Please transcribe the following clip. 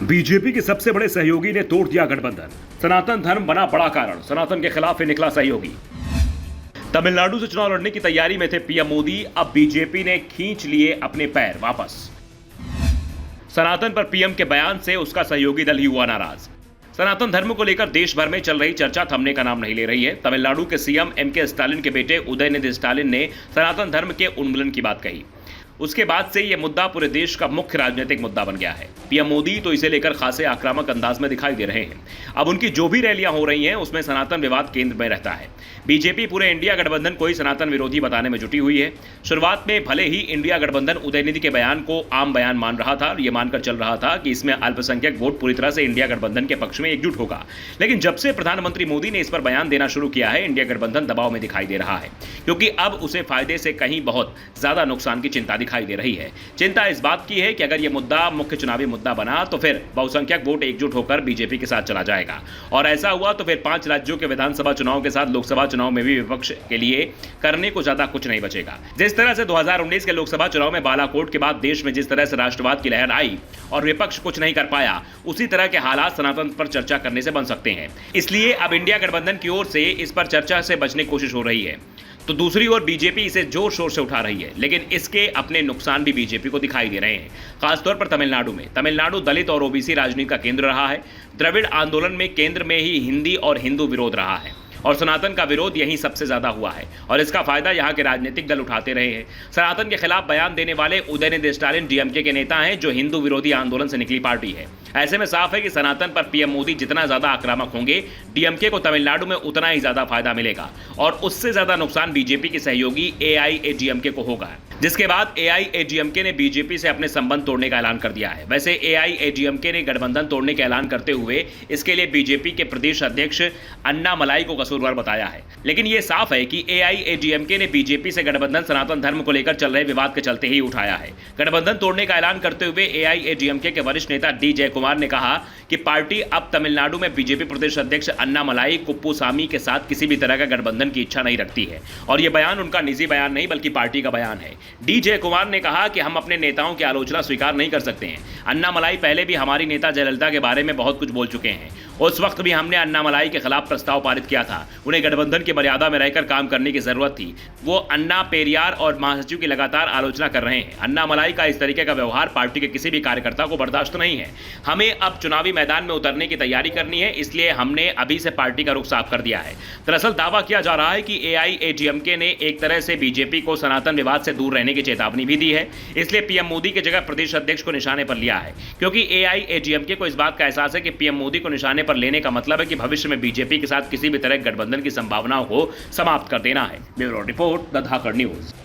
BJP के सबसे बड़े सहयोगी ने तोड़ दिया गठबंधन। सनातन धर्म बना बड़ा कारण, सनातन के खिलाफ ही निकला सहयोगी। तमिलनाडु से चुनाव लड़ने की तैयारी में थे पीएम मोदी, अब बीजेपी ने खींच लिए अपने पैर वापस। सनातन पर पीएम के बयान से उसका सहयोगी दल ही हुआ नाराज। सनातन धर्म को लेकर देश भर में चल रही चर्चा थमने का नाम नहीं ले रही है। तमिलनाडु के सीएम एमके स्टालिन के बेटे उदयनिधि स्टालिन ने सनातन धर्म के उन्मूलन की बात कही। उसके बाद से यह मुद्दा पूरे देश का मुख्य राजनीतिक मुद्दा बन गया है। पीएम मोदी तो इसे लेकर खासे आक्रामक अंदाज में दिखाई दे रहे हैं। अब उनकी जो भी रैलियां हो रही हैं उसमें सनातन विवाद केंद्र में रहता है। बीजेपी पूरे इंडिया गठबंधन को ही सनातन विरोधी बताने में जुटी हुई है। शुरुआत में भले ही इंडिया गठबंधन उदयनिधि के बयान को आम बयान मान रहा था और यह मानकर चल रहा था कि इसमें अल्पसंख्यक वोट पूरी तरह से इंडिया गठबंधन के पक्ष में एकजुट होगा, लेकिन जब से प्रधानमंत्री मोदी ने इस पर बयान देना शुरू किया है, इंडिया गठबंधन दबाव में दिखाई दे रहा है, क्योंकि अब उसे फायदे से कहीं बहुत ज्यादा नुकसान की चिंता दिखाई दे रही है। चिंता इस बात की है कि अगर यह मुद्दा मुख्य चुनावी मुद्दा बना तो फिर बहुसंख्यक वोट एकजुट होकर बीजेपी के साथ चला जाएगा, और ऐसा हुआ तो फिर 5 राज्यों के विधानसभा चुनाव के साथ लोकसभा चुनाव में भी विपक्ष के लिए करने को ज्यादा कुछ नहीं बचेगा। जिस तरह से 2019 के लोकसभा चुनाव में बालाकोट के बाद देश में जिस तरह से राष्ट्रवाद की लहर आई और विपक्ष कुछ नहीं कर पाया, उसी तरह के हालात सनातन पर चर्चा करने से बन सकते हैं। इसलिए अब इंडिया गठबंधन की ओर से इस पर चर्चा से बचने की कोशिश हो रही है, तो दूसरी ओर बीजेपी इसे जोर शोर से उठा रही है, लेकिन इसके अपने नुकसान भी बीजेपी को दिखाई दे रहे हैं, खासतौर पर तमिलनाडु में। तमिलनाडु दलित और ओबीसी राजनीति का केंद्र रहा है। द्रविड़ आंदोलन में केंद्र में ही हिंदी और हिंदू विरोध रहा है और सनातन का विरोध यहीं सबसे ज्यादा हुआ है, और इसका फायदा यहां के राजनीतिक दल उठाते रहे हैं। सनातन के खिलाफ बयान देने वाले उदयनिधि स्टालिन डीएमके के नेता हैं, जो हिंदू विरोधी आंदोलन से निकली पार्टी है। ऐसे में साफ है कि सनातन पर पीएम मोदी जितना ज्यादा आक्रामक होंगे, डीएमके को तमिलनाडु में उतना ही ज्यादा फायदा मिलेगा, और उससे ज्यादा नुकसान बीजेपी के सहयोगी एआईएडीएमके को होगा, जिसके बाद एआईएडीएमके ने बीजेपी से अपने संबंध तोड़ने का ऐलान कर दिया है। वैसे एआईएडीएमके ने गठबंधन तोड़ने का ऐलान करते हुए इसके लिए बीजेपी के प्रदेश अध्यक्ष अन्नामलाई को कसूरवार बताया है, लेकिन यह साफ है कि एआईएडीएमके ने बीजेपी से गठबंधन सनातन धर्म को लेकर चल रहे विवाद के चलते ही उठाया है। गठबंधन तोड़ने का ऐलान करते हुए एआईएडीएमके के वरिष्ठ नेता डी जयकुमार ने कहा कि पार्टी अब तमिलनाडु में बीजेपी प्रदेश अध्यक्ष अन्नामलाई कुप्पुसामी के साथ किसी भी तरह का गठबंधन की इच्छा नहीं रखती है, और यह बयान उनका निजी बयान नहीं बल्कि पार्टी का बयान है। डी जयकुमार ने कहा कि हम अपने नेताओं की आलोचना स्वीकार नहीं कर सकते हैं। अन्नामलाई पहले भी हमारी नेता जयललिता के बारे में बहुत कुछ बोल चुके हैं। उस वक्त भी हमने अन्नामलाई के खिलाफ प्रस्ताव पारित किया था। उन्हें गठबंधन की मर्यादा में रहकर काम करने की जरूरत थी। वो अन्ना पेरियार और महासचिव की लगातार आलोचना कर रहे हैं। अन्नामलाई का इस तरीके का व्यवहार पार्टी के किसी भी कार्यकर्ता को बर्दाश्त नहीं है। हमें अब चुनावी मैदान में उतरने की तैयारी करनी है, इसलिए हमने अभी से पार्टी का रुख साफ कर दिया है। दरअसल दावा किया जा रहा है कि एआईएडीएमके ने एक तरह से बीजेपी को सनातन विवाद से दूर रहने की चेतावनी भी दी है, इसलिए पीएम मोदी की जगह प्रदेश अध्यक्ष को निशाने पर लिया है, क्योंकि एआईएडीएमके को इस बात का एहसास है कि पीएम मोदी को निशाने पर लेने का मतलब है कि भविष्य में बीजेपी के साथ किसी भी तरह गठबंधन की संभावनाओं को समाप्त कर देना है। Bureau report, the Dhakad news.